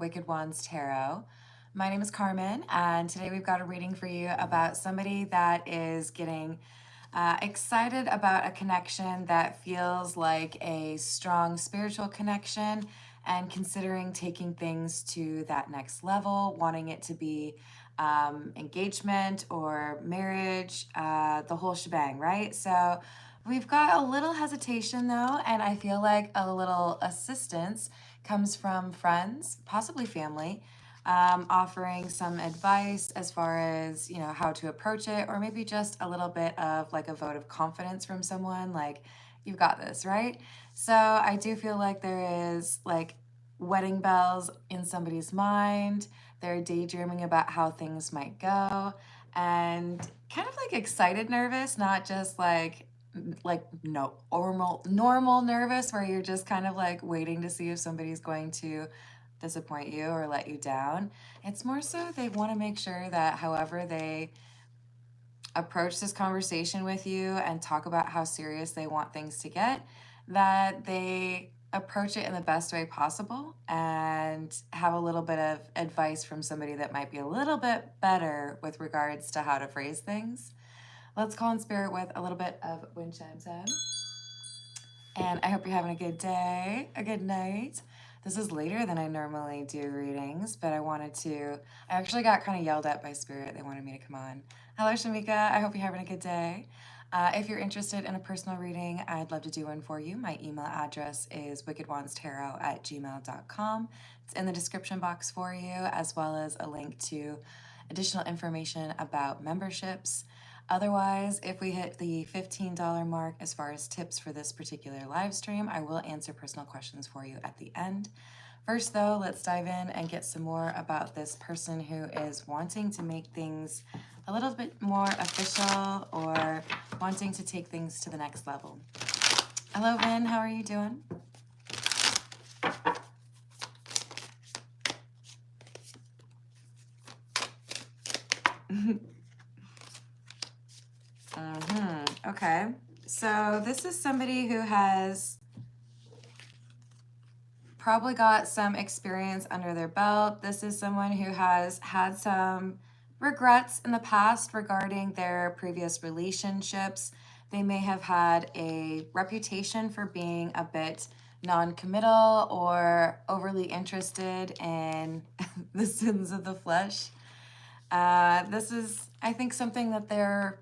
Wicked Wands Tarot. My name is Carmen, and today we've got a reading for you about somebody that is getting excited about a connection that feels like a strong spiritual connection and considering taking things to that next level, wanting it to be engagement or marriage, the whole shebang, right? So we've got a little hesitation though, and I feel like a little assistance comes from friends, possibly family, offering some advice as far as, you know, how to approach it, or maybe just a little bit of like a vote of confidence from someone, like, you've got this, right? So I do feel like there is like wedding bells in somebody's mind. They're daydreaming about how things might go and kind of like excited nervous, not just like no normal nervous where you're just kind of like waiting to see if somebody's going to disappoint you or let you down. It's more so they want to make sure that however they approach this conversation with you and talk about how serious they want things to get, that they approach it in the best way possible and have a little bit of advice from somebody that might be a little bit better with regards to how to phrase things. Let's call in spirit with a little bit of wind chime sound. And I hope you're having a good day, a good night. This is later than I normally do readings, but I actually got kind of yelled at by spirit. They wanted me to come on. Hello, Shamika. I hope you're having a good day. If you're interested in a personal reading, I'd love to do one for you. My email address is wickedwandstarot@gmail.com. It's in the description box for you, as well as a link to additional information about memberships. Otherwise, if we hit the $15 mark as far as tips for this particular live stream, I will answer personal questions for you at the end. First though, let's dive in and get some more about this person who is wanting to make things a little bit more official or wanting to take things to the next level. Hello, Vin, how are you doing? Okay, so this is somebody who has probably got some experience under their belt. This is someone who has had some regrets in the past regarding their previous relationships. They may have had a reputation for being a bit non-committal or overly interested in the sins of the flesh. This is, I think, something that they're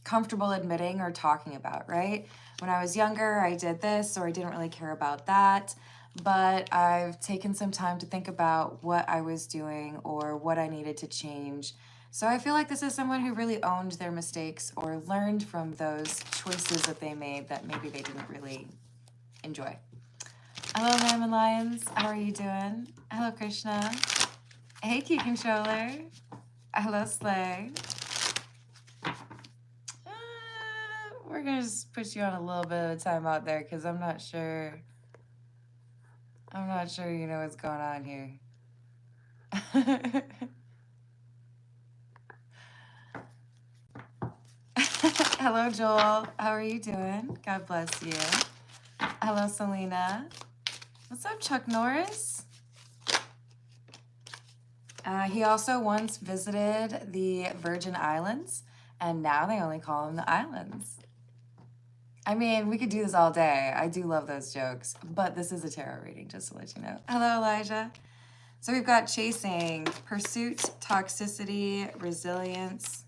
comfortable admitting or talking about, right? When I was younger, I did this, or I didn't really care about that, but I've taken some time to think about what I was doing or what I needed to change. So I feel like this is someone who really owned their mistakes or learned from those choices that they made that maybe they didn't really enjoy. Hello, Lamb and Lions. How are you doing? Hello, Krishna. Hey, Key Controller. Hello, Slay. We're gonna just put you on a little bit of a timeout there because I'm not sure you know what's going on here. Hello, Joel. How are you doing? God bless you. Hello, Selena. What's up, Chuck Norris? He also once visited the Virgin Islands, and now they only call them the islands. I mean, we could do this all day. I do love those jokes, but this is a tarot reading, just to let you know. Hello, Elijah. So we've got chasing, pursuit, toxicity, resilience,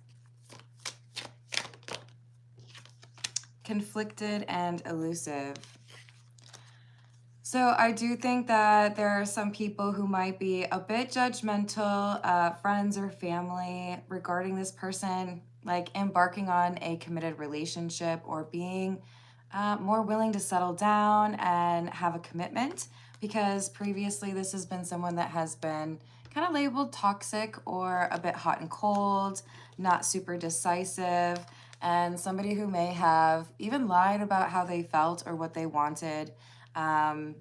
conflicted, and elusive. So I do think that there are some people who might be a bit judgmental, friends or family, regarding this person, like embarking on a committed relationship or being more willing to settle down and have a commitment, because previously this has been someone that has been kind of labeled toxic or a bit hot and cold, not super decisive, and somebody who may have even lied about how they felt or what they wanted in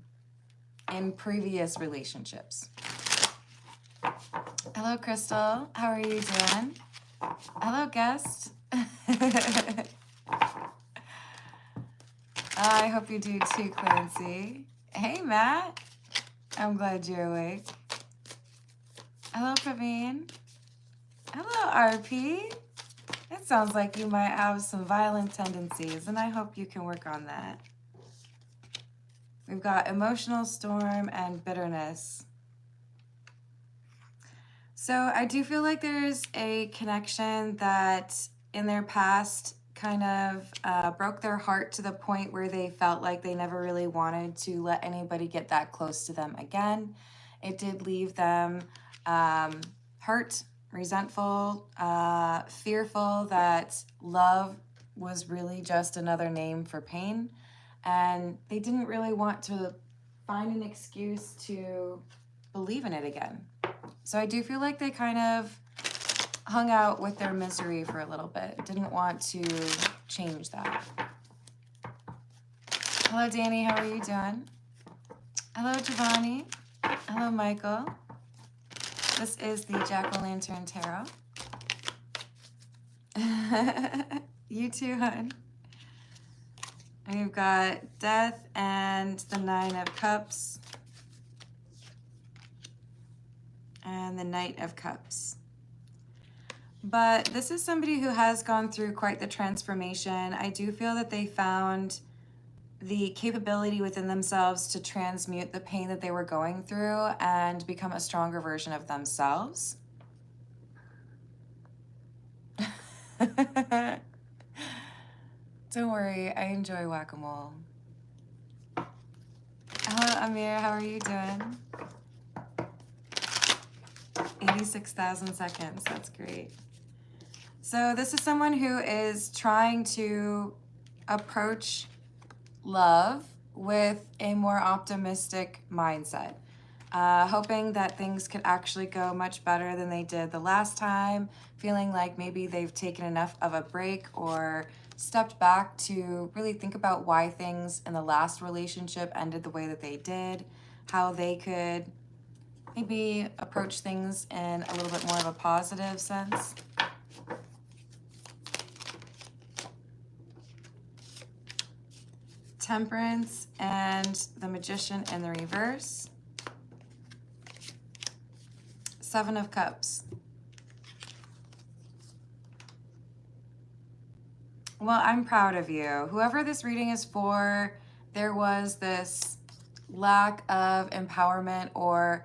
previous relationships. Hello, Crystal. How are you doing? Hello, guest. I hope you do too, Clancy. Hey, Matt. I'm glad you're awake. Dopamine. Hello, RP. It sounds like you might have some violent tendencies, and I hope you can work on that. We've got emotional storm and bitterness. So I do feel like there's a connection that in their past kind of broke their heart to the point where they felt like they never really wanted to let anybody get that close to them again. It did leave them hurt, resentful, fearful that love was really just another name for pain. And they didn't really want to find an excuse to believe in it again. So I do feel like they kind of hung out with their misery for a little bit. Didn't want to change that. Hello, Danny. How are you doing? Hello, Giovanni. Hello, Michael. This is the Jack-o'-lantern Tarot. You too, hon. And we've got Death and the Nine of Cups. And the Knight of Cups. But this is somebody who has gone through quite the transformation. I do feel that they found the capability within themselves to transmute the pain that they were going through and become a stronger version of themselves. Don't worry, I enjoy whack-a-mole. Hello, Amir, how are you doing? 86,000 seconds, that's great. So this is someone who is trying to approach love with a more optimistic mindset, hoping that things could actually go much better than they did the last time, feeling like maybe they've taken enough of a break or stepped back to really think about why things in the last relationship ended the way that they did, how they could maybe approach things in a little bit more of a positive sense. Temperance and the Magician in the reverse. Seven of Cups. Well, I'm proud of you. Whoever this reading is for, there was this lack of empowerment or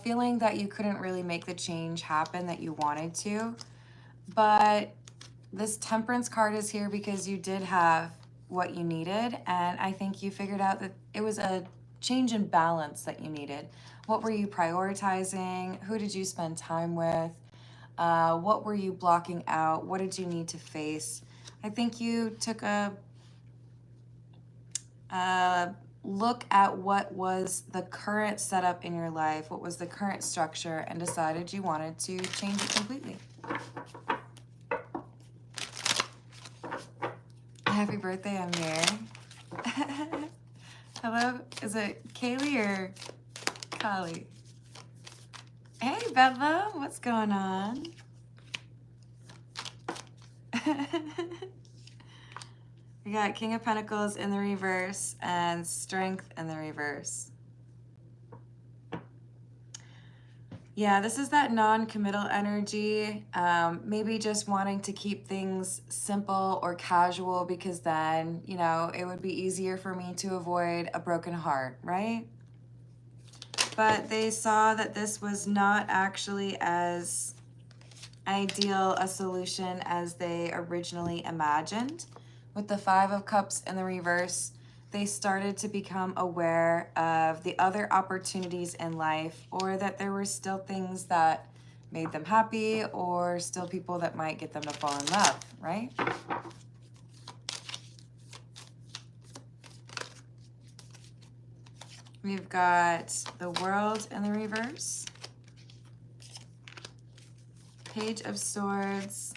feeling that you couldn't really make the change happen that you wanted to. But this Temperance card is here because you did have what you needed, and I think you figured out that it was a change in balance that you needed. What were you prioritizing? Who did you spend time with? What were you blocking out? What did you need to face? I think you took a look at what was the current setup in your life, what was the current structure, and decided you wanted to change it completely. Happy birthday, Amir. Hello, is it Kaylee or Kali? Hey, Bedlam, what's going on? We got King of Pentacles in the reverse and Strength in the reverse. Yeah, this is that non-committal energy, maybe just wanting to keep things simple or casual because then, you know, it would be easier for me to avoid a broken heart, right? But they saw that this was not actually as ideal a solution as they originally imagined. With the Five of Cups in the reverse, they started to become aware of the other opportunities in life, or that there were still things that made them happy, or still people that might get them to fall in love, right? We've got the World in the reverse, Page of Swords,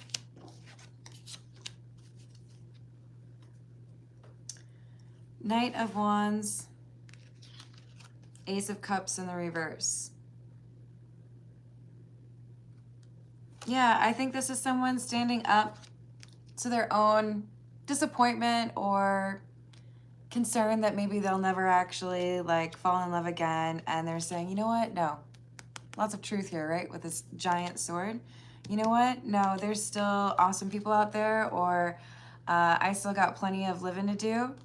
Knight of Wands, Ace of Cups in the reverse. Yeah, I think this is someone standing up to their own disappointment or concern that maybe they'll never actually like fall in love again, and they're saying, you know what, no, lots of truth here, right? With this giant sword. You know what? No, there's still awesome people out there, or I still got plenty of living to do.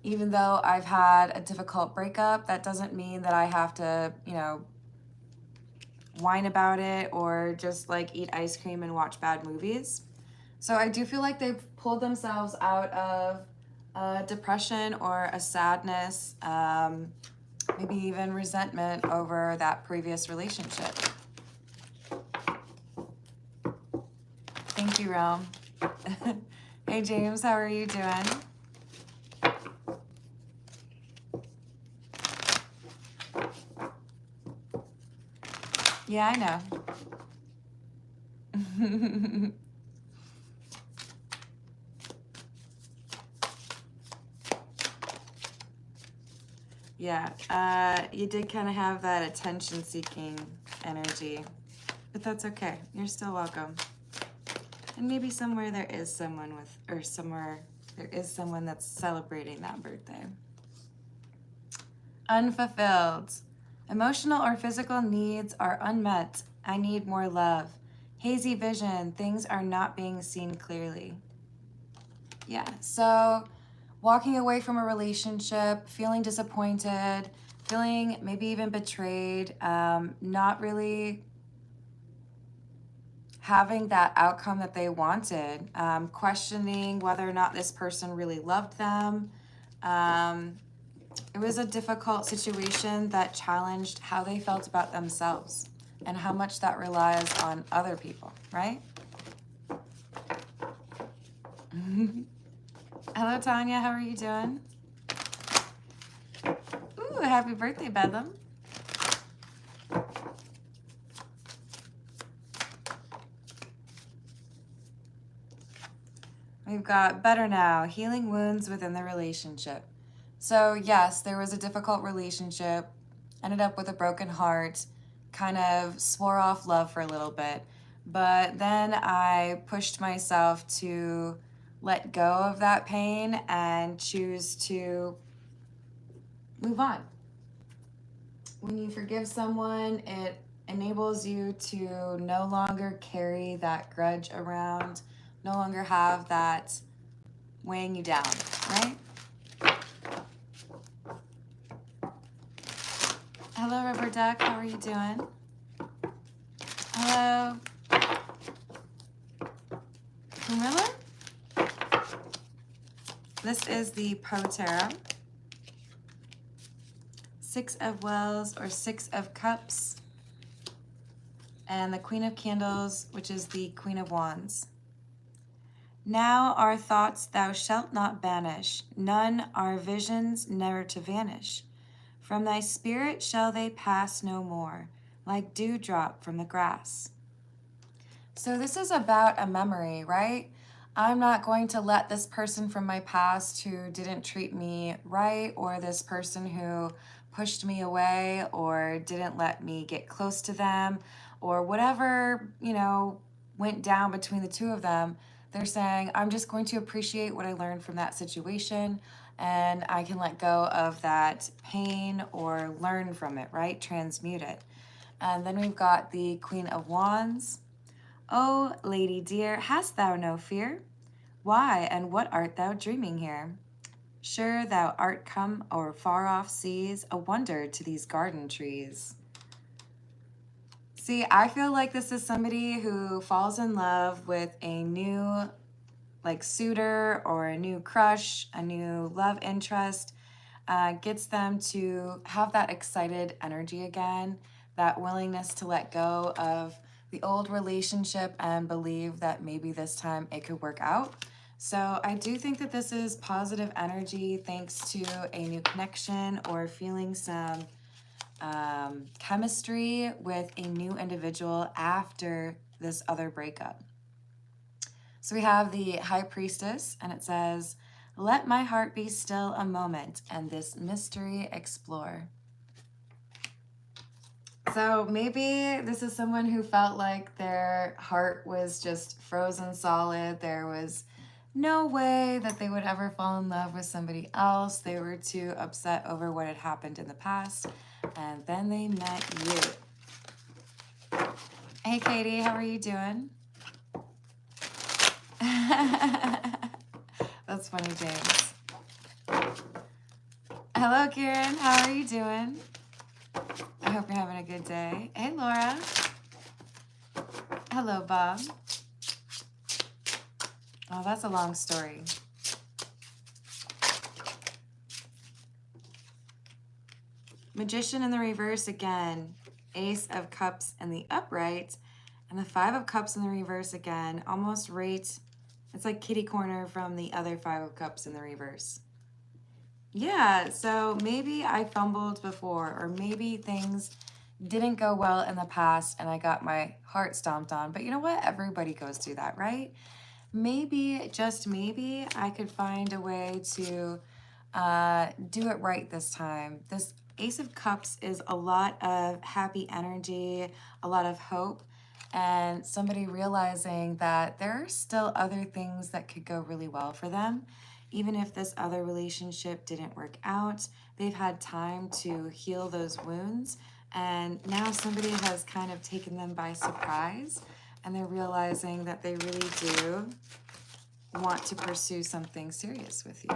Even though I've had a difficult breakup, that doesn't mean that I have to, you know, whine about it or just like eat ice cream and watch bad movies. So I do feel like they've pulled themselves out of a depression or a sadness, maybe even resentment over that previous relationship. Thank you, Realm. Hey, James, how are you doing? Yeah, I know. Yeah, you did kind of have that attention-seeking energy, but that's okay. You're still welcome. And maybe somewhere there is someone with, or somewhere there is someone that's celebrating that birthday. Unfulfilled. Emotional or physical needs are unmet. I need more love. Hazy vision. Things are not being seen clearly. Yeah, so walking away from a relationship, feeling disappointed, feeling maybe even betrayed, not really having that outcome that they wanted, questioning whether or not this person really loved them. It was a difficult situation that challenged how they felt about themselves and how much that relies on other people, right? Hello, Tanya. How are you doing? Ooh, happy birthday, Bedlam. We've got better now, healing wounds within the relationship. So yes, there was a difficult relationship, ended up with a broken heart, kind of swore off love for a little bit. But then I pushed myself to let go of that pain and choose to move on. When you forgive someone, it enables you to no longer carry that grudge around, no longer have that weighing you down, right? Hello, Rubber Duck. How are you doing? Hello. Camilla? This is the Poe Tarot. Six of Wells or Six of Cups. And the Queen of Candles, which is the Queen of Wands. Now our thoughts thou shalt not banish, none our visions never to vanish. From thy spirit shall they pass no more, like dewdrop from the grass. So this is about a memory, right? I'm not going to let this person from my past who didn't treat me right, or this person who pushed me away or didn't let me get close to them, or whatever, you know, went down between the two of them. They're saying, I'm just going to appreciate what I learned from that situation, and I can let go of that pain or learn from it, right? Transmute it. And then we've got the Queen of Wands. Oh, lady dear, hast thou no fear? Why, and what art thou dreaming here? Sure thou art come o'er far off seas, a wonder to these garden trees. See, I feel like this is somebody who falls in love with a new, like, suitor or a new crush, a new love interest, gets them to have that excited energy again, that willingness to let go of the old relationship and believe that maybe this time it could work out. So I do think that this is positive energy thanks to a new connection or feeling some chemistry with a new individual after this other breakup. So we have the High Priestess, and it says, let my heart be still a moment and this mystery explore. So maybe this is someone who felt like their heart was just frozen solid. There was no way that they would ever fall in love with somebody else. They were too upset over what had happened in the past. And then they met you. Hey, Katie, how are you doing? That's funny, James. Hello, Kieran. How are you doing? I hope you're having a good day. Hey, Laura. Hello, Bob. Oh, that's a long story. Magician in the reverse again. Ace of Cups in the upright. And the Five of Cups in the reverse again. Almost right. It's like kitty corner from the other Five of Cups in the reverse. Yeah, so maybe I fumbled before, or maybe things didn't go well in the past and I got my heart stomped on. But you know what? Everybody goes through that, right? Maybe, just maybe, I could find a way to do it right this time. This Ace of Cups is a lot of happy energy, a lot of hope, and somebody realizing that there are still other things that could go really well for them. Even if this other relationship didn't work out, they've had time to heal those wounds, and now somebody has kind of taken them by surprise, and they're realizing that they really do want to pursue something serious with you.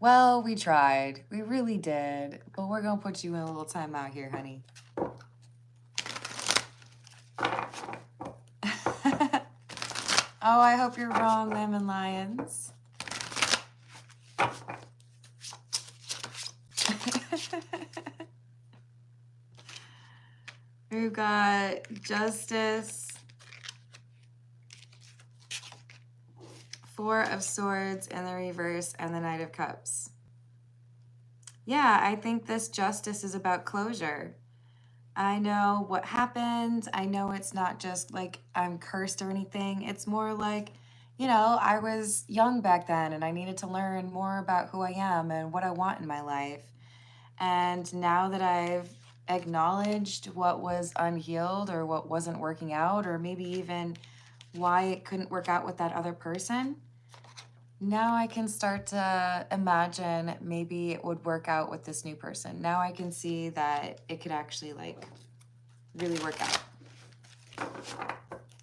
Well, we tried. We really did. But we're going to put you in a little timeout here, honey. Oh, I hope you're wrong, Lemon Lions. We've got Justice, Four of Swords in the reverse, and the Knight of Cups. Yeah, I think this Justice is about closure. I know what happened. I know it's not just like I'm cursed or anything. It's more like, you know, I was young back then and I needed to learn more about who I am and what I want in my life. And now that I've acknowledged what was unhealed or what wasn't working out, or maybe even why it couldn't work out with that other person, now I can start to imagine maybe it would work out with this new person. Now I can see that it could actually like really work out.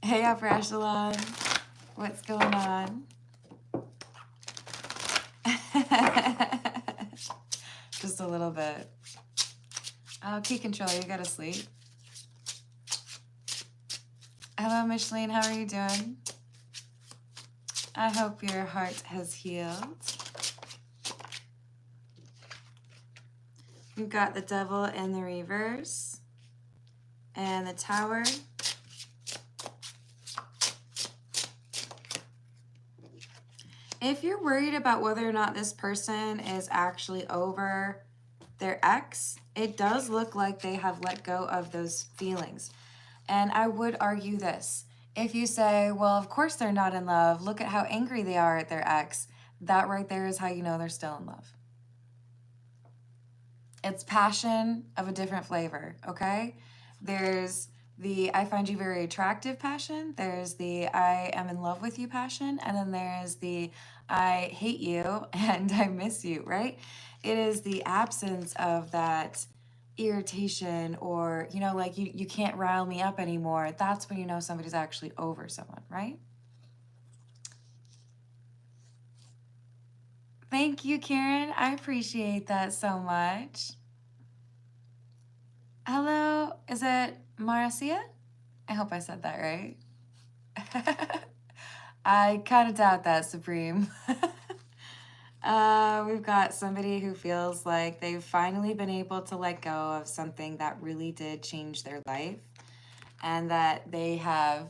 Hey, Upper Echelon, what's going on? Just a little bit. Oh, key control, you gotta sleep. Hello, Micheline, how are you doing? I hope your heart has healed. We've got the Devil in the reverse and the Tower. If you're worried about whether or not this person is actually over their ex, it does look like they have let go of those feelings. And I would argue this. If you say, well, of course they're not in love, look at how angry they are at their ex, that right there is how you know they're still in love. It's passion of a different flavor, okay? There's the I find you very attractive passion, there's the I am in love with you passion, and then there's the I hate you and I miss you, right? It is the absence of that irritation or, you know, like you can't rile me up anymore. That's when you know somebody's actually over someone, right? Thank you, Karen. I appreciate that so much. Hello, is it Marcia? I hope I said that right. I kind of doubt that, Supreme. We've got somebody who feels like they've finally been able to let go of something that really did change their life, and that they have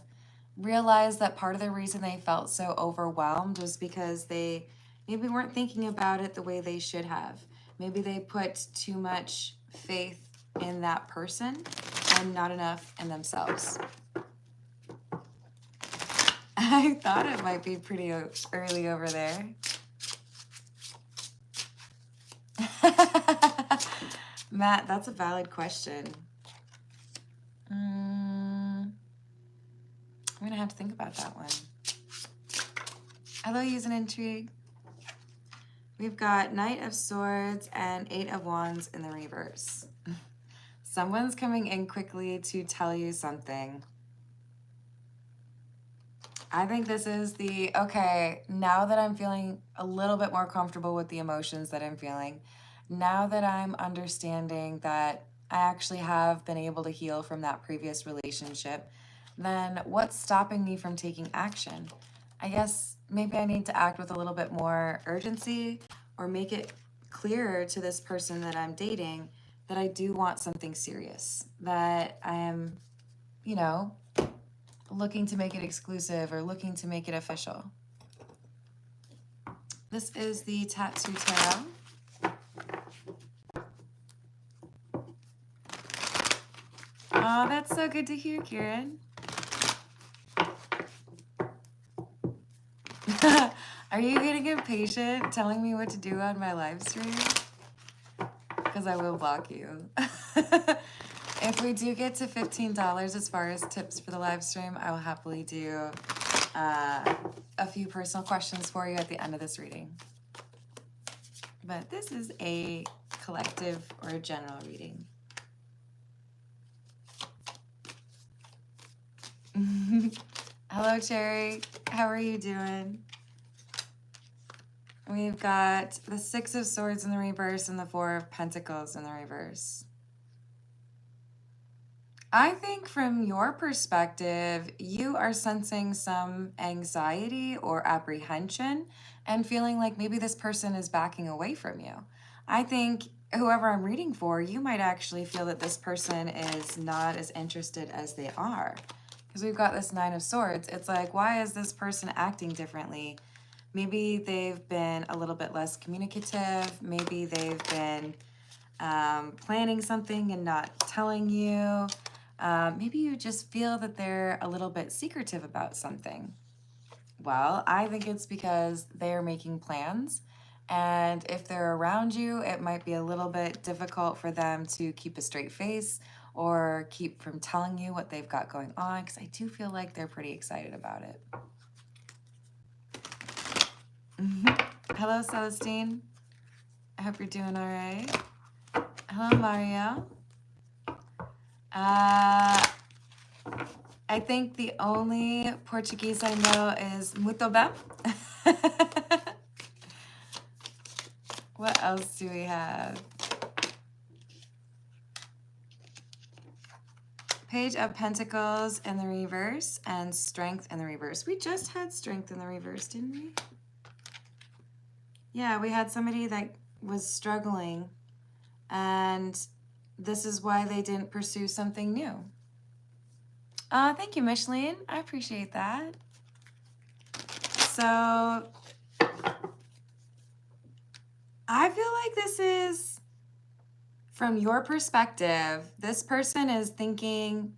realized that part of the reason they felt so overwhelmed was because they maybe weren't thinking about it the way they should have. Maybe they put too much faith in that person and not enough in themselves. I thought it might be pretty early over there. Matt, that's a valid question. I'm gonna have to think about that one. Hello, Use an Intrigue. We've got Knight of Swords and Eight of Wands in the reverse. Someone's coming in quickly to tell you something. I think this is the, okay, now that I'm feeling a little bit more comfortable with the emotions that I'm feeling, now that I'm understanding that I actually have been able to heal from that previous relationship, then what's stopping me from taking action? I guess maybe I need to act with a little bit more urgency or make it clearer to this person that I'm dating that I do want something serious, that I am, you know, looking to make it exclusive or looking to make it official. This is the Tattoo Tarot. Oh, that's so good to hear, Kieran. Are you getting impatient telling me what to do on my live stream? Because I will block you. If we do get to $15 as far as tips for the live stream, I will happily do a few personal questions for you at the end of this reading. But this is a collective or a general reading. Hello, Cherry. How are you doing? We've got the Six of Swords in the reverse and the Four of Pentacles in the reverse. I think from your perspective, you are sensing some anxiety or apprehension and feeling like maybe this person is backing away from you. I think whoever I'm reading for, you might actually feel that this person is not as interested as they are. Because we've got this Nine of Swords. It's like, why is this person acting differently? Maybe they've been a little bit less communicative. Maybe they've been planning something and not telling you. Maybe you just feel that they're a little bit secretive about something. Well, I think it's because they're making plans. And if they're around you, it might be a little bit difficult for them to keep a straight face or keep from telling you what they've got going on, because I do feel like they're pretty excited about it. Hello, Celestine. I hope you're doing all right. Hello, Mario. I think the only Portuguese I know is muito bem. What else do we have? Page of Pentacles in the reverse and Strength in the reverse. We just had Strength in the reverse, didn't we? Yeah, we had somebody that was struggling, and this is why they didn't pursue something new. Thank you, Micheline. I appreciate that. So I feel like this is, from your perspective, this person is thinking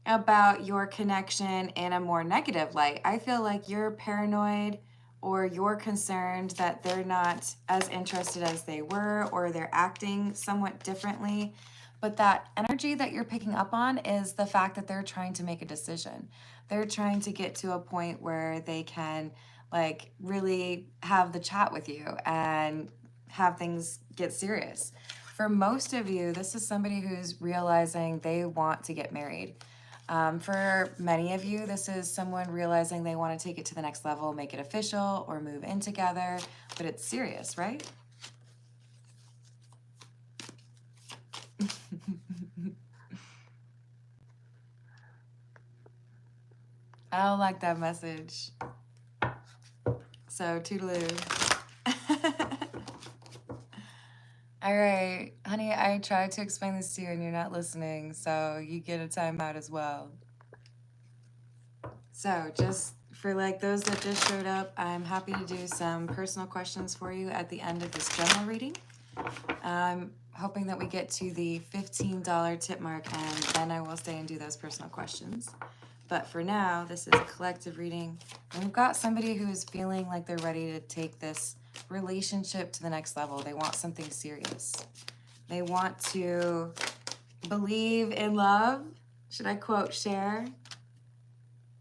about your connection in a more negative light. I feel like you're paranoid or you're concerned that they're not as interested as they were, or they're acting somewhat differently. But that energy that you're picking up on is the fact that they're trying to make a decision. They're trying to get to a point where they can like really have the chat with you and have things get serious. For most of you, this is somebody who's realizing they want to get married. For many of you, this is someone realizing they want to take it to the next level, make it official, or move in together, but it's serious, right? I don't like that message. So, toodaloo. All right, honey, I tried to explain this to you and you're not listening, so you get a timeout as well. So, just for like those that just showed up, I'm happy to do some personal questions for you at the end of this general reading. I'm hoping that we get to the $15 tip mark, and then I will stay and do those personal questions. But for now, this is a collective reading. And we've got somebody who is feeling like they're ready to take this relationship to the next level. They want something serious. They want to believe in love. Should I quote Cher?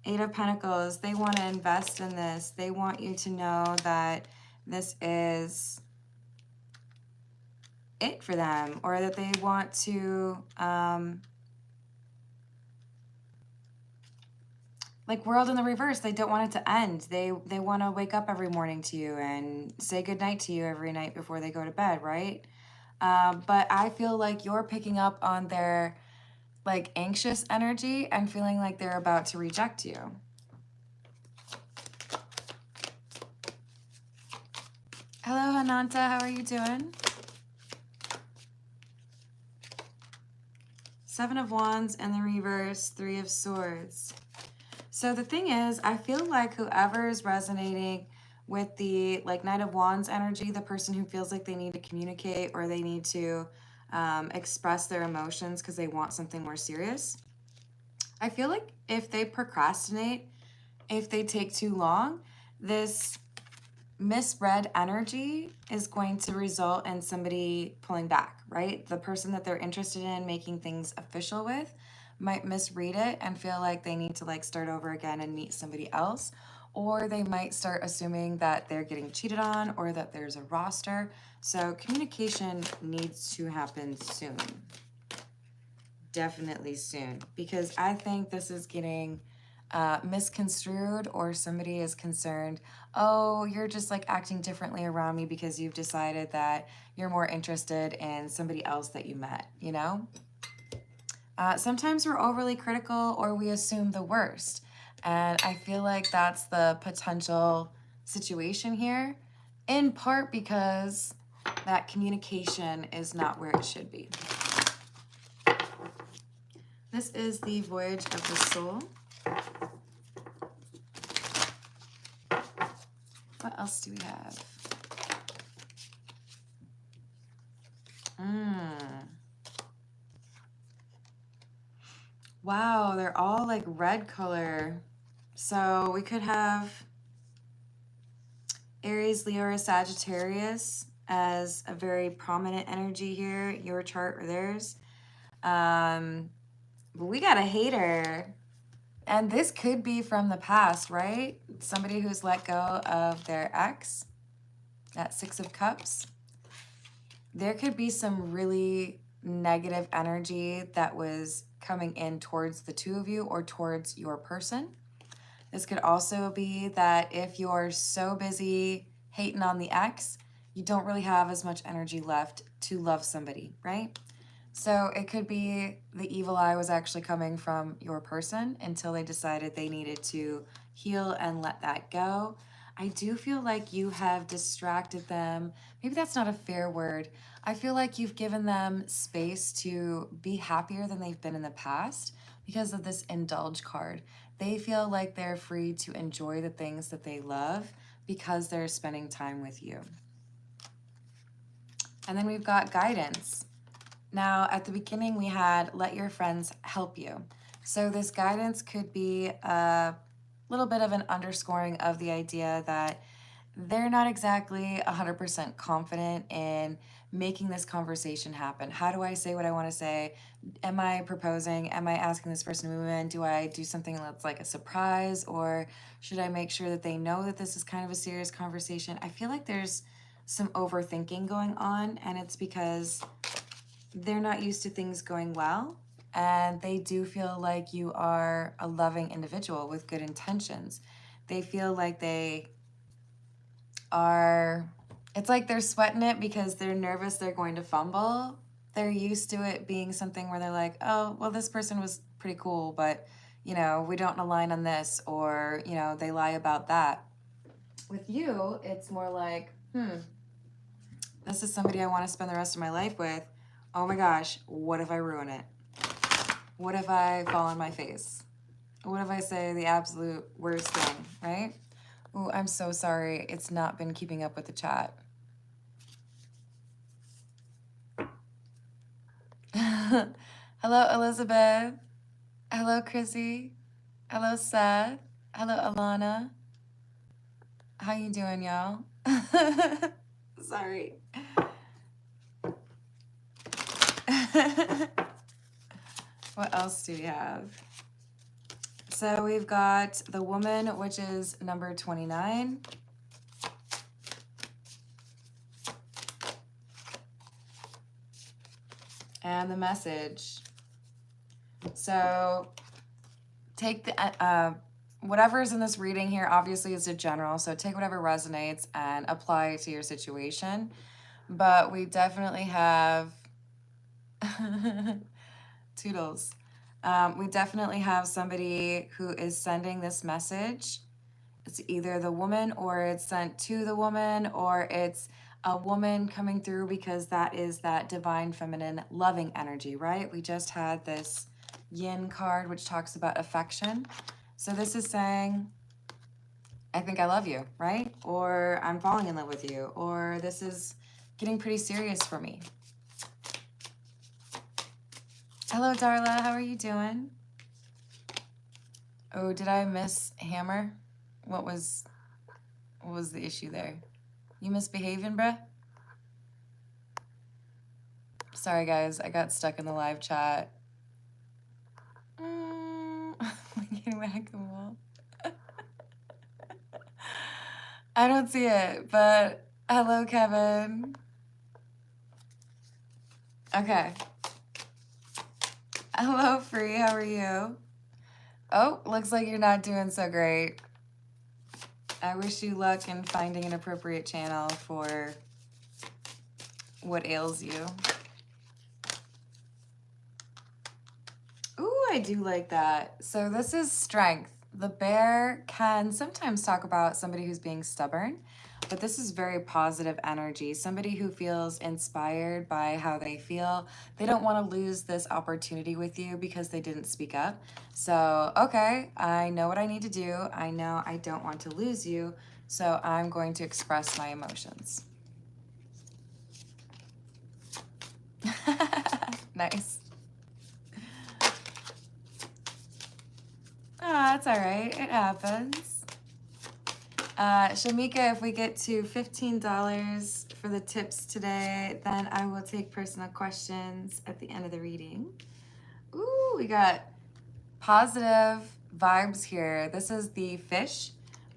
Eight of Pentacles. They want to invest in this. They want you to know that this is it for them, or that they want to, like World in the reverse, they don't want it to end. They want to wake up every morning to you and say goodnight to you every night before they go to bed, right? But I feel like you're picking up on their like anxious energy and feeling like they're about to reject you. Hello, Hananta. How are you doing? Seven of Wands and the reverse, Three of Swords. So the thing is, I feel like whoever is resonating with the like Knight of Wands energy, the person who feels like they need to communicate or they need to express their emotions because they want something more serious. I feel like if they procrastinate, if they take too long, this misread energy is going to result in somebody pulling back, right? The person that they're interested in making things official with might misread it and feel like they need to like start over again and meet somebody else, or they might start assuming that they're getting cheated on or that there's a roster. So communication needs to happen soon. Definitely soon, because I think this is getting misconstrued, or somebody is concerned, oh, you're just like acting differently around me because you've decided that you're more interested in somebody else that you met, you know? Sometimes we're overly critical or we assume the worst. And I feel like that's the potential situation here, in part because that communication is not where it should be. This is the Voyage of the Soul. What else do we have? Wow, they're all like red color. So we could have Aries, Leo, or Sagittarius as a very prominent energy here, your chart or theirs. But we got a hater. And this could be from the past, right? Somebody who's let go of their ex, that Six of Cups. There could be some really negative energy that was coming in towards the two of you or towards your person. This could also be that if you're so busy hating on the ex, you don't really have as much energy left to love somebody, right? So it could be the evil eye was actually coming from your person until they decided they needed to heal and let that go. I do feel like you have distracted them. Maybe that's not a fair word. I feel like you've given them space to be happier than they've been in the past because of this indulge card. They feel like they're free to enjoy the things that they love because they're spending time with you. And then we've got guidance. Now, at the beginning, we had let your friends help you. So this guidance could be a little bit of an underscoring of the idea that they're not exactly 100% confident in making this conversation happen. How do I say what I want to say? Am I proposing? Am I asking this person to move in? Do I do something that's like a surprise? Or should I make sure that they know that this is kind of a serious conversation? I feel like there's some overthinking going on, and it's because they're not used to things going well, and they do feel like you are a loving individual with good intentions. They feel like they are, it's like they're sweating it because they're nervous they're going to fumble. They're used to it being something where they're like, oh, well, this person was pretty cool, but, you know, we don't align on this, or, you know, they lie about that. With you, it's more like, this is somebody I want to spend the rest of my life with. Oh my gosh, what if I ruin it? What if I fall on my face? What if I say the absolute worst thing, right? Oh, I'm so sorry. It's not been keeping up with the chat. Hello, Elizabeth. Hello, Chrissy. Hello, Seth. Hello, Alana. How you doing, y'all? Sorry. What else do we have? So we've got the Woman, which is number 29. and the message. So take the whatever is in this reading here, obviously is a general, so take whatever resonates and apply it to your situation. But we definitely have toodles. We definitely have somebody who is sending this message. It's either the woman, or it's sent to the woman, or it's a woman coming through, because that is that divine feminine loving energy, right? We just had this yin card, which talks about affection. So this is saying, I think I love you, right? Or I'm falling in love with you, or this is getting pretty serious for me. Hello, Darla. How are you doing? Oh, did I miss Hammer? What was the issue there? You misbehaving, bruh? Sorry, guys. I got stuck in the live chat. Getting whack-a-mole. I don't see it, but hello, Kevin. Okay. Hello, Free. How are you? Oh, looks like you're not doing so great. I wish you luck in finding an appropriate channel for what ails you. Ooh, I do like that. So this is strength. The bear can sometimes talk about somebody who's being stubborn, but this is very positive energy. Somebody who feels inspired by how they feel. They don't want to lose this opportunity with you because they didn't speak up. So, okay, I know what I need to do. I know I don't want to lose you, so I'm going to express my emotions. Nice. That's all right. It happens. Shamika, if we get to $15 for the tips today, then I will take personal questions at the end of the reading. Ooh, we got positive vibes here. This is the fish.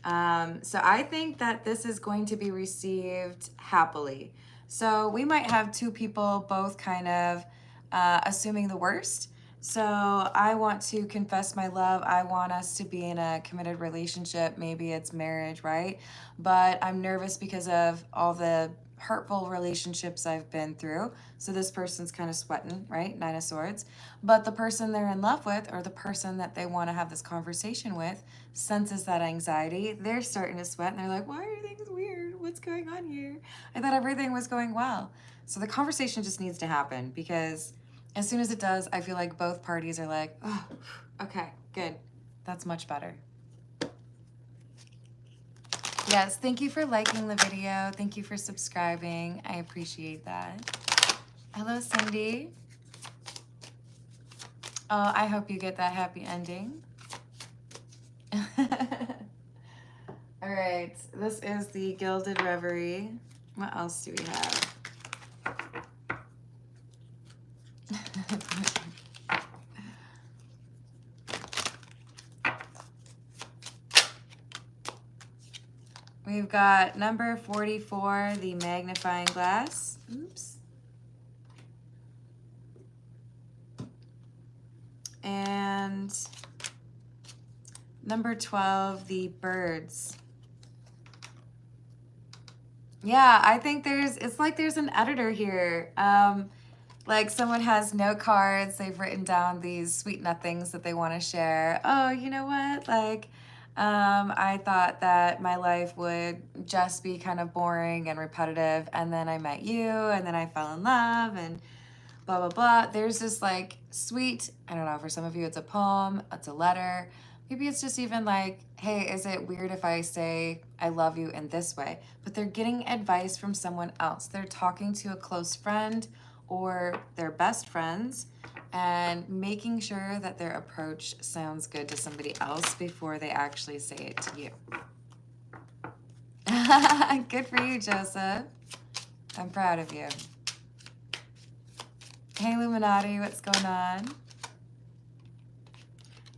So I think that this is going to be received happily. So we might have two people both kind of assuming the worst. So I want to confess my love. I want us to be in a committed relationship. Maybe it's marriage, right? But I'm nervous because of all the hurtful relationships I've been through. So this person's kind of sweating, right? Nine of Swords. But the person they're in love with, or the person that they want to have this conversation with, senses that anxiety. They're starting to sweat and they're like, why are things weird? What's going on here? I thought everything was going well. So the conversation just needs to happen, because as soon as it does, I feel like both parties are like, oh, okay, good. That's much better. Yes, thank you for liking the video. Thank you for subscribing. I appreciate that. Hello, Cindy. Oh, I hope you get that happy ending. All right, this is the Gilded Reverie. What else do we have? We've got number 44, the magnifying glass. Oops. And number 12, the birds. Yeah, I think it's like there's an editor here. Like someone has note cards, they've written down these sweet nothings that they want to share. Oh, you know what? Like, I thought that my life would just be kind of boring and repetitive, and then I met you, and then I fell in love, and blah, blah, blah. There's this like sweet, I don't know, for some of you it's a poem, it's a letter. Maybe it's just even like, hey, is it weird if I say I love you in this way? But they're getting advice from someone else. They're talking to a close friend or their best friends and making sure that their approach sounds good to somebody else before they actually say it to you. Good for you, Joseph. I'm proud of you. Hey, Illuminati, what's going on?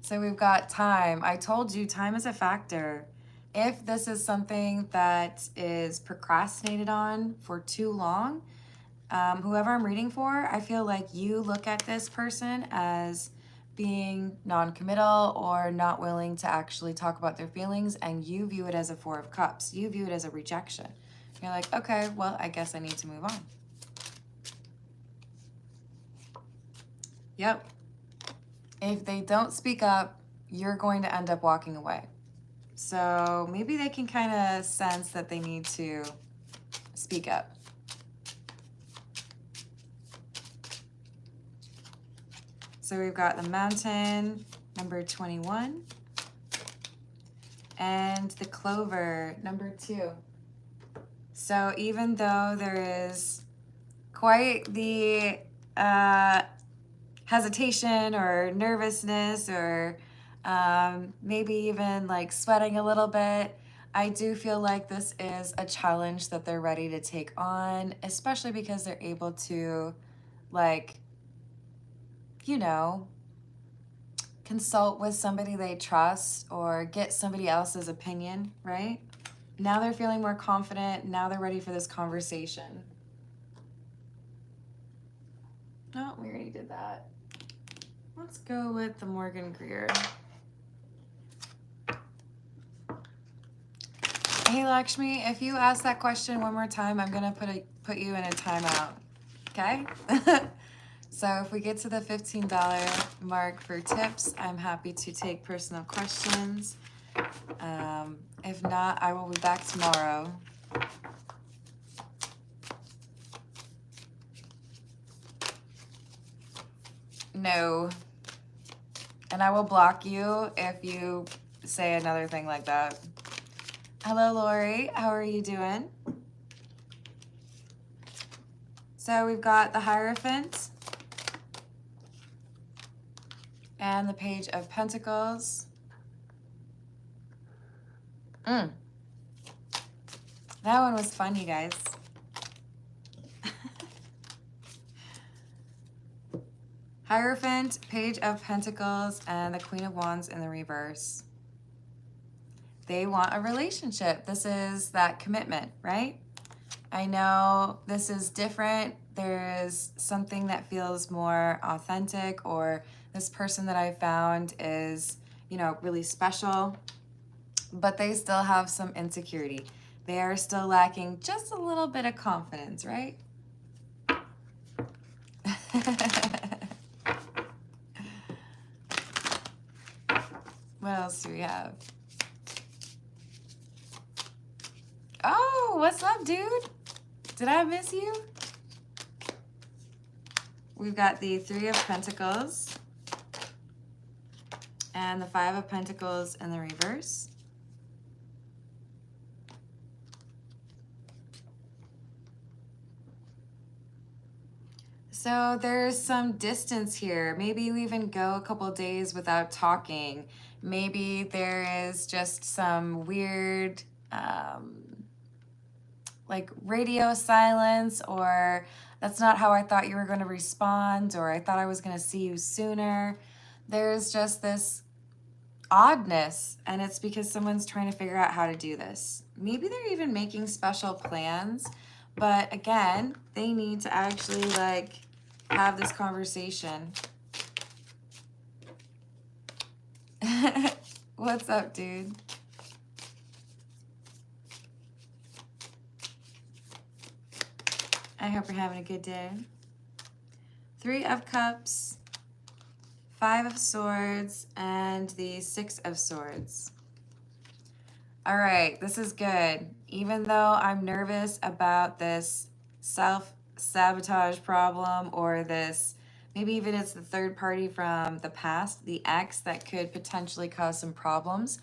So we've got time. I told you time is a factor. If this is something that is procrastinated on for too long, Whoever I'm reading for, I feel like you look at this person as being non-committal or not willing to actually talk about their feelings, and you view it as a Four of Cups. You view it as a rejection. You're like, okay, well, I guess I need to move on. Yep. If they don't speak up, you're going to end up walking away. So maybe they can kind of sense that they need to speak up. So we've got the Mountain, number 21, and the Clover, number 2. So even though there is quite the hesitation or nervousness or maybe even like sweating a little bit, I do feel like this is a challenge that they're ready to take on, especially because they're able to, like, you know, consult with somebody they trust or get somebody else's opinion, right? Now they're feeling more confident. Now they're ready for this conversation. No, we already did that. Let's go with the Morgan Greer. Hey Lakshmi, if you ask that question one more time, I'm gonna put you in a timeout. Okay? So if we get to the $15 mark for tips, I'm happy to take personal questions. If not, I will be back tomorrow. No. And I will block you if you say another thing like that. Hello, Lori. How are you doing? So we've got the Hierophant and the Page of Pentacles. That one was fun, you guys. Hierophant, Page of Pentacles, and the Queen of Wands in the reverse. They want a relationship. This is that commitment, right? I know this is different. There is something that feels more authentic, or this person that I found is, you know, really special, but they still have some insecurity. They are still lacking just a little bit of confidence, right? What else do we have? Oh, what's up, dude? Did I miss you? We've got the Three of Pentacles and the Five of Pentacles in the reverse. So there's some distance here. Maybe you even go a couple days without talking. Maybe there is just some weird like radio silence, or that's not how I thought you were going to respond, or I thought I was going to see you sooner. There's just this oddness, and it's because someone's trying to figure out how to do this. Maybe they're even making special plans, but again, they need to actually like have this conversation. What's up, dude? I hope you're having a good day. Three of Cups, Five of Swords, and the Six of Swords. All right, this is good. Even though I'm nervous about this self-sabotage problem, or this, maybe even it's the third party from the past, the ex that could potentially cause some problems.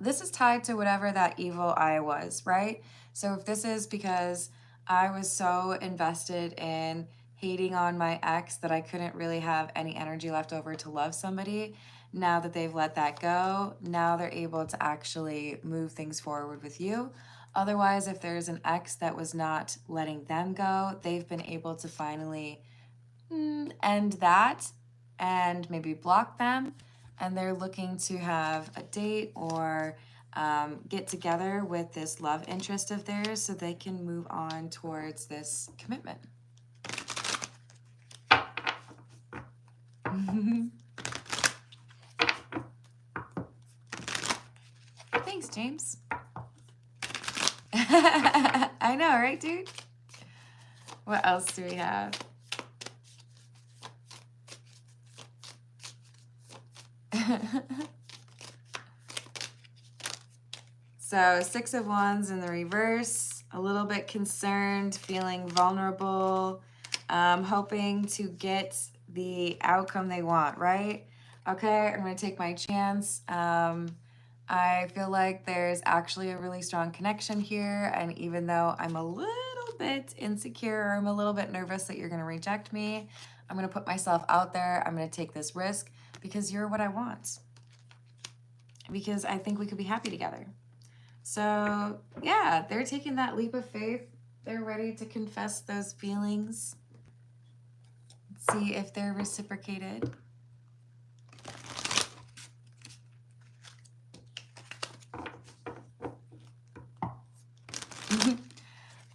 This is tied to whatever that evil eye was, right? So if this is because I was so invested in hating on my ex that I couldn't really have any energy left over to love somebody, now that they've let that go, now they're able to actually move things forward with you. Otherwise, if there's an ex that was not letting them go, they've been able to finally end that and maybe block them, and they're looking to have a date or get together with this love interest of theirs so they can move on towards this commitment. Thanks, James. I know, right, dude? What else do we have? So 6 of Wands in the reverse, a little bit concerned, feeling vulnerable, hoping to get the outcome they want, right? Okay, I'm going to take my chance. I feel like there's actually a really strong connection here, and even though I'm a little bit insecure, or I'm a little bit nervous that you're going to reject me, I'm going to put myself out there. I'm going to take this risk because you're what I want. Because I think we could be happy together. So yeah, they're taking that leap of faith. They're ready to confess those feelings. See if they're reciprocated.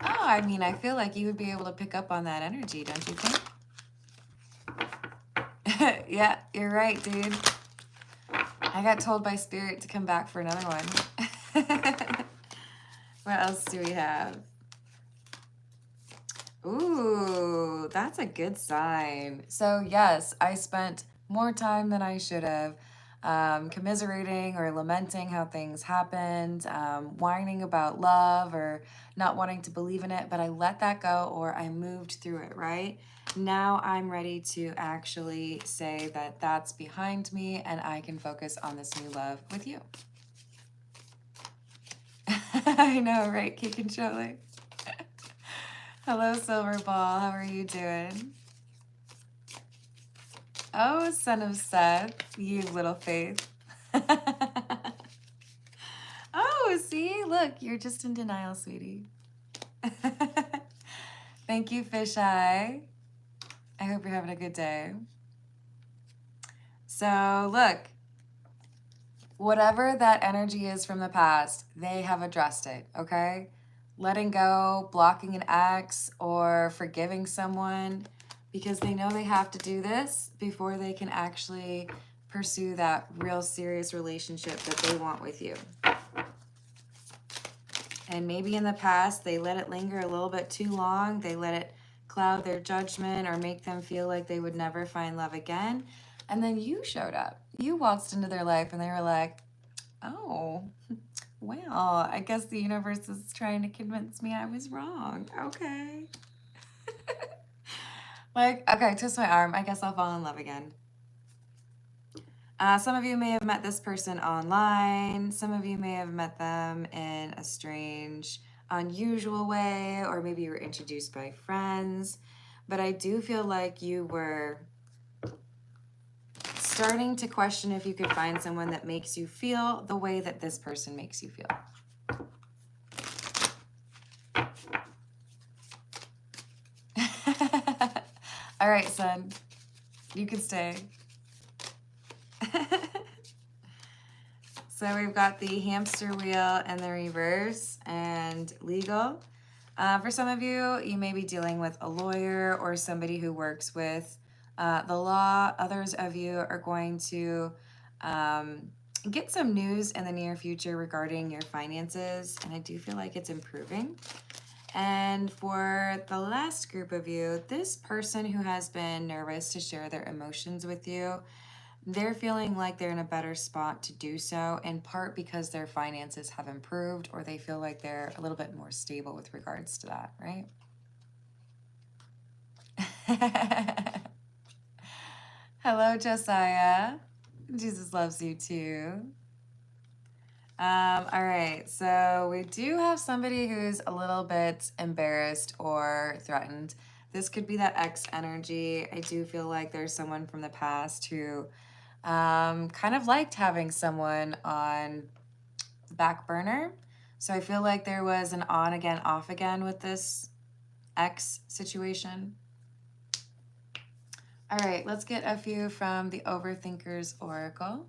Oh, I mean, I feel like you would be able to pick up on that energy, don't you think? Yeah, you're right, dude. I got told by Spirit to come back for another one. What else do we have? Ooh, that's a good sign. So yes, I spent more time than I should have commiserating or lamenting how things happened, whining about love or not wanting to believe in it, but I let that go, or I moved through it, right? Now I'm ready to actually say that that's behind me and I can focus on this new love with you. I know, right? Cake and chili. Hello, Silver Ball. How are you doing? Oh, son of Seth, you little faith. Oh, see? Look, you're just in denial, sweetie. Thank you, Fisheye. I hope you're having a good day. So, look. Whatever that energy is from the past, they have addressed it, okay? Letting go, blocking an ex, or forgiving someone because they know they have to do this before they can actually pursue that real serious relationship that they want with you. And maybe in the past, they let it linger a little bit too long. They let it cloud their judgment or make them feel like they would never find love again. And then you showed up. You waltzed into their life and they were like, oh, well, I guess the universe is trying to convince me I was wrong. Okay. Like, okay, twist my arm. I guess I'll fall in love again. Some of you may have met this person online. Some of you may have met them in a strange, unusual way, or maybe you were introduced by friends. But I do feel like you were starting to question if you could find someone that makes you feel the way that this person makes you feel. All right, son, you can stay. So we've got the hamster wheel and the reverse and legal. For some of you, you may be dealing with a lawyer or somebody who works with the law. Others of you are going to get some news in the near future regarding your finances, and I do feel like it's improving. And for the last group of you, this person who has been nervous to share their emotions with you, they're feeling like they're in a better spot to do so, in part because their finances have improved, or they feel like they're a little bit more stable with regards to that, right? Hello, Josiah. Jesus loves you too. All right, so we do have somebody who's a little bit embarrassed or threatened. This could be that ex energy. I do feel like there's someone from the past who kind of liked having someone on the back burner. So I feel like there was an on again, off again with this ex situation. All right, let's get a few from the Overthinkers Oracle.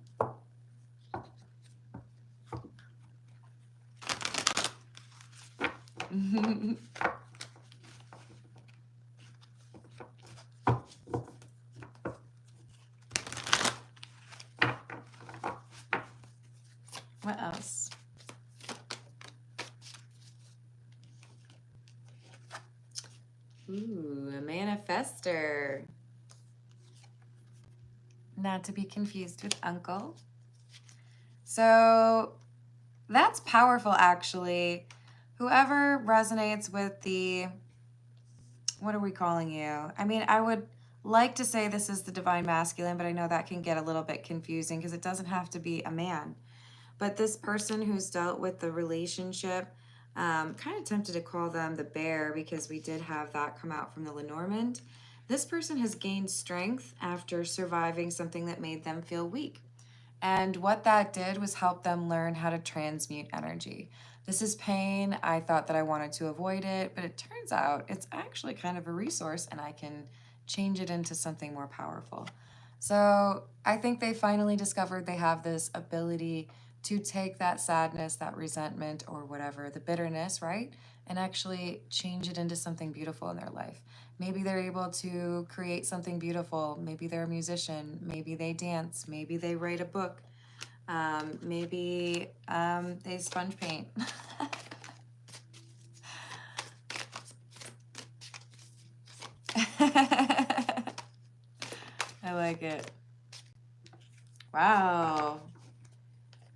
What else? Ooh, a manifester. Not to be confused with uncle. So that's powerful, actually. Whoever resonates with the, what are we calling you? I mean, I would like to say this is the divine masculine, but I know that can get a little bit confusing because it doesn't have to be a man. But this person who's dealt with the relationship, kind of tempted to call them the bear because we did have that come out from the Lenormand. This person has gained strength after surviving something that made them feel weak. And what that did was help them learn how to transmute energy. This is pain. I thought that I wanted to avoid it, but it turns out it's actually kind of a resource and I can change it into something more powerful. So I think they finally discovered they have this ability to take that sadness, that resentment, or whatever, the bitterness, right? And actually change it into something beautiful in their life. Maybe they're able to create something beautiful. Maybe they're a musician. Maybe they dance. Maybe they write a book. Maybe they sponge paint. I like it. Wow.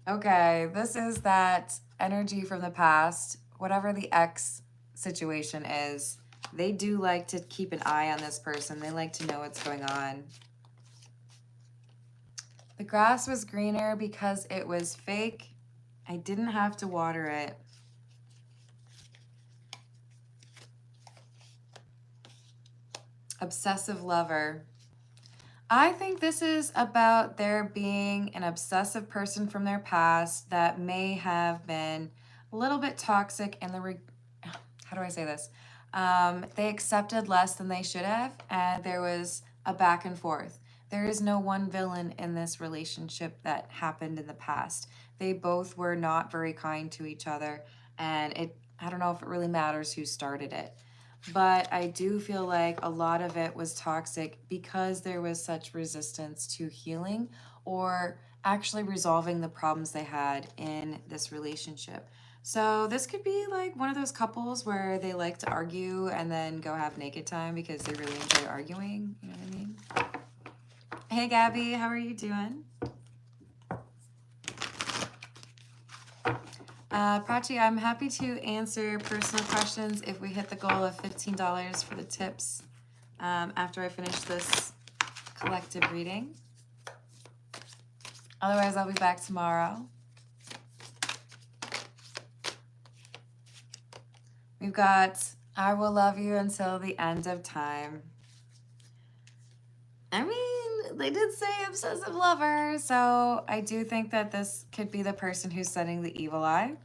Okay, this is that energy from the past, whatever the ex situation is. They do like to keep an eye on this person. They like to know what's going on. The grass was greener because it was fake. I didn't have to water it. Obsessive lover. I think this is about there being an obsessive person from their past that may have been a little bit toxic in the, how do I say this? They accepted less than they should have, and there was a back and forth. There is no one villain in this relationship that happened in the past. They both were not very kind to each other, and I don't know if it really matters who started it. But I do feel like a lot of it was toxic because there was such resistance to healing or actually resolving the problems they had in this relationship. So this could be like one of those couples where they like to argue and then go have naked time because they really enjoy arguing. You know what I mean? Hey, Gabby, how are you doing? Prachi, I'm happy to answer personal questions if we hit the goal of $15 for the tips after I finish this collective reading. Otherwise, I'll be back tomorrow. We've got I will love you until the end of time. I mean, they did say obsessive lover, so I do think that this could be the person who's setting the evil eye.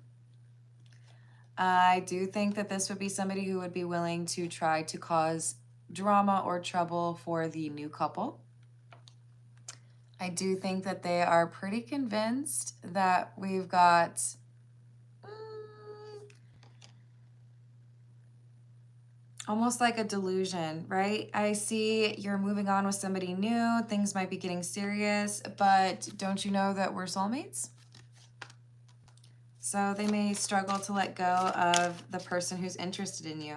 I do think that this would be somebody who would be willing to try to cause drama or trouble for the new couple. I do think that they are pretty convinced that we've got almost like a delusion, right? I see you're moving on with somebody new. Things might be getting serious, but don't you know that we're soulmates? So they may struggle to let go of the person who's interested in you.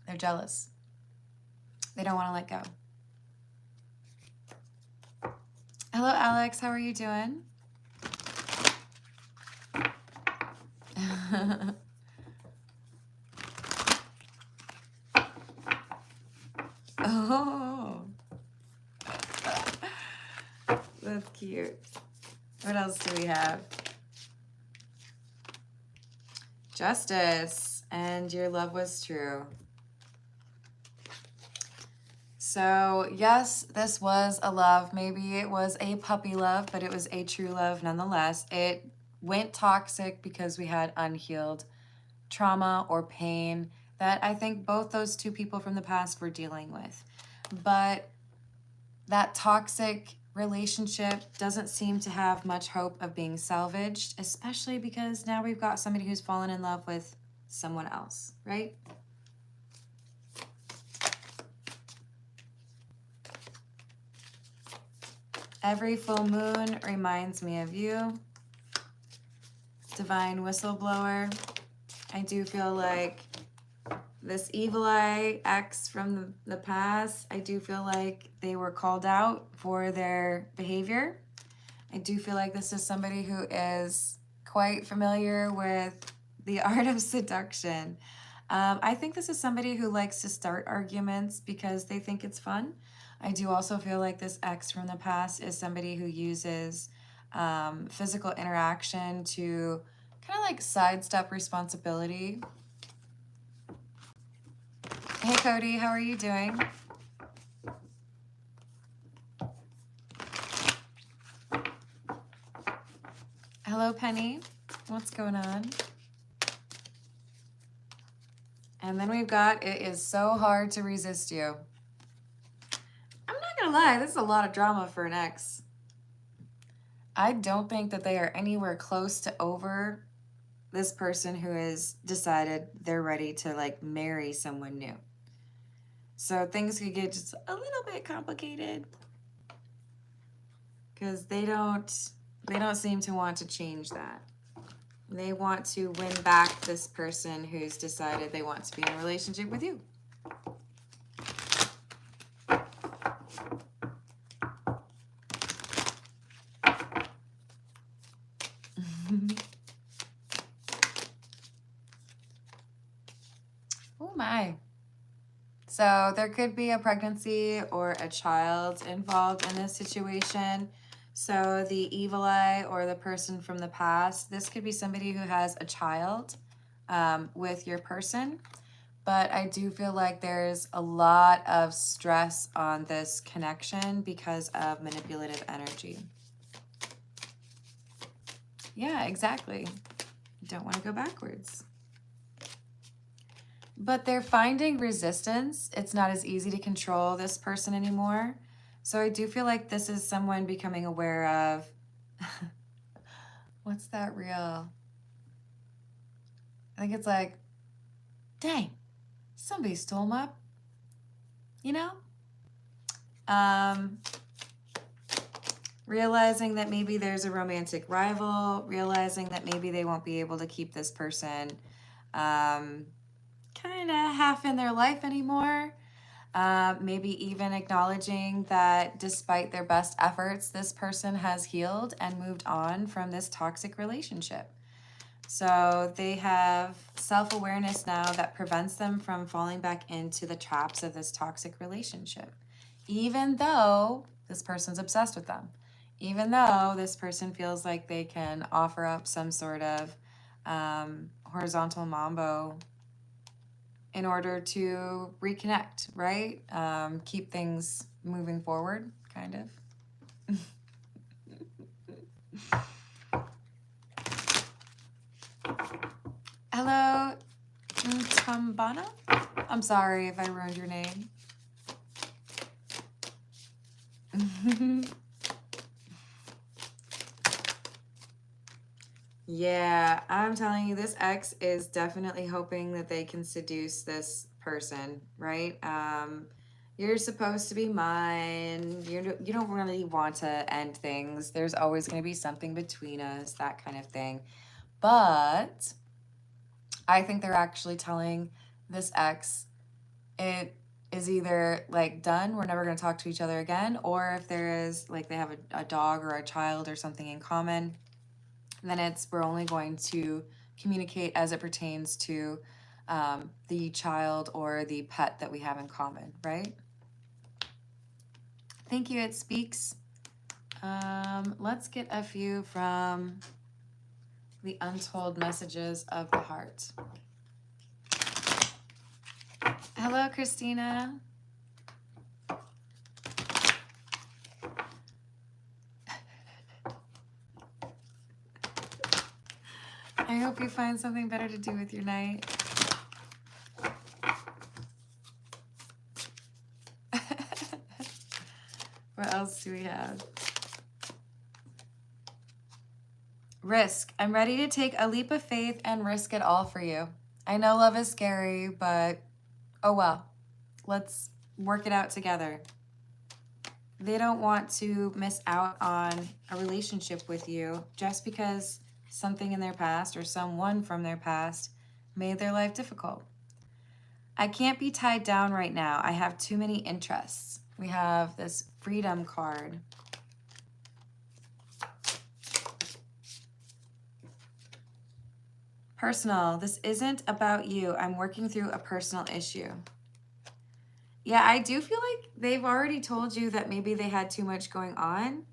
They're jealous. They don't want to let go. Hello, Alex. How are you doing? Oh, that's cute. What else do we have? Justice, and your love was true. So yes, this was a love. Maybe it was a puppy love, but it was a true love nonetheless. It went toxic because we had unhealed trauma or pain that I think both those two people from the past were dealing with. But that toxic relationship doesn't seem to have much hope of being salvaged, especially because now we've got somebody who's fallen in love with someone else, right? Every full moon reminds me of you. Divine whistleblower. I do feel like this evil eye ex from the past, I do feel like they were called out for their behavior. I do feel like this is somebody who is quite familiar with the art of seduction. I think this is somebody who likes to start arguments because they think it's fun. I do also feel like this ex from the past is somebody who uses physical interaction to kind of like sidestep responsibility. Hey Cody, how are you doing? Hello Penny, what's going on? And then we've got, it is so hard to resist you. I'm not gonna lie, this is a lot of drama for an ex. I don't think that they are anywhere close to over this person who has decided they're ready to like marry someone new. So things could get just a little bit complicated because they don't seem to want to change that. They want to win back this person who's decided they want to be in a relationship with you. Oh my. So there could be a pregnancy or a child involved in this situation. So the evil eye or the person from the past, this could be somebody who has a child with your person. But I do feel like there's a lot of stress on this connection because of manipulative energy. Yeah, exactly. You don't want to go backwards. But they're finding resistance. It's not as easy to control this person anymore. So I do feel like this is someone becoming aware of, what's that reel? I think it's like, dang, somebody stole my, you know? Realizing that maybe there's a romantic rival, realizing that maybe they won't be able to keep this person kind of half in their life anymore. Maybe even acknowledging that despite their best efforts, this person has healed and moved on from this toxic relationship. So they have self-awareness now that prevents them from falling back into the traps of this toxic relationship, even though this person's obsessed with them, even though this person feels like they can offer up some sort of horizontal mambo in order to reconnect, right? Keep things moving forward, kind of. Hello, Tambana? I'm sorry if I ruined your name. Yeah, I'm telling you, this ex is definitely hoping that they can seduce this person, right? You're supposed to be mine. You don't really want to end things. There's always going to be something between us, that kind of thing. But I think they're actually telling this ex it is either like done, we're never going to talk to each other again, or if there is like they have a dog or a child or something in common, then it's we're only going to communicate as it pertains to the child or the pet that we have in common, right? Thank you, It Speaks. Let's get a few from the untold messages of the heart. Hello, Christina. I hope you find something better to do with your night. What else do we have? Risk. I'm ready to take a leap of faith and risk it all for you. I know love is scary, but oh well. Let's work it out together. They don't want to miss out on a relationship with you just because something in their past or someone from their past made their life difficult. I can't be tied down right now. I have too many interests. We have this freedom card. Personal. This isn't about you. I'm working through a personal issue. Yeah, I do feel like they've already told you that maybe they had too much going on,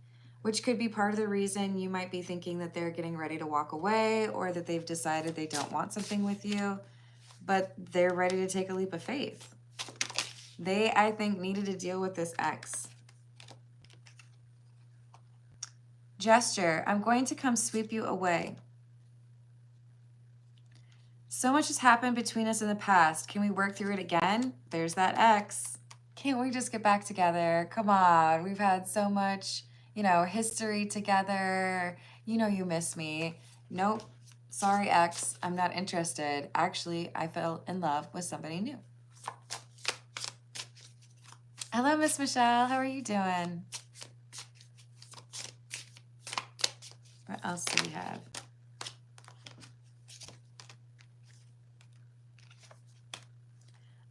which could be part of the reason you might be thinking that they're getting ready to walk away or that they've decided they don't want something with you, but they're ready to take a leap of faith. They, I think, needed to deal with this ex. Gesture. I'm going to come sweep you away. So much has happened between us in the past. Can we work through it again? There's that ex. Can't we just get back together? Come on. We've had so much, history together. You miss me. Nope. Sorry, ex. I'm not interested. Actually, I fell in love with somebody new. Hello, Miss Michelle. How are you doing? What else do we have?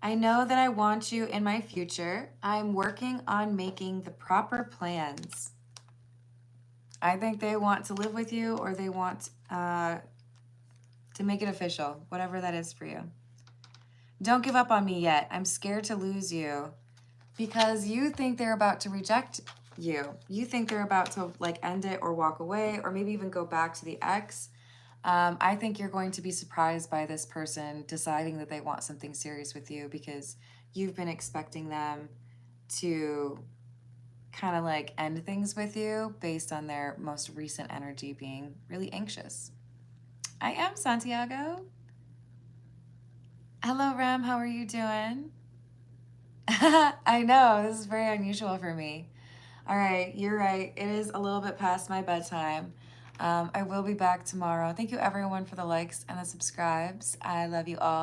I know that I want you in my future. I'm working on making the proper plans. I think they want to live with you or they want to make it official, whatever that is for you. Don't give up on me yet. I'm scared to lose you because you think they're about to reject you. You think they're about to end it or walk away or maybe even go back to the ex. I think you're going to be surprised by this person deciding that they want something serious with you because you've been expecting them to kind of end things with you based on their most recent energy being really anxious. I am Santiago. Hello, Rem. How are you doing? I know, this is very unusual for me. All right, you're right. It is a little bit past my bedtime. I will be back tomorrow. Thank you, everyone, for the likes and the subscribes. I love you all.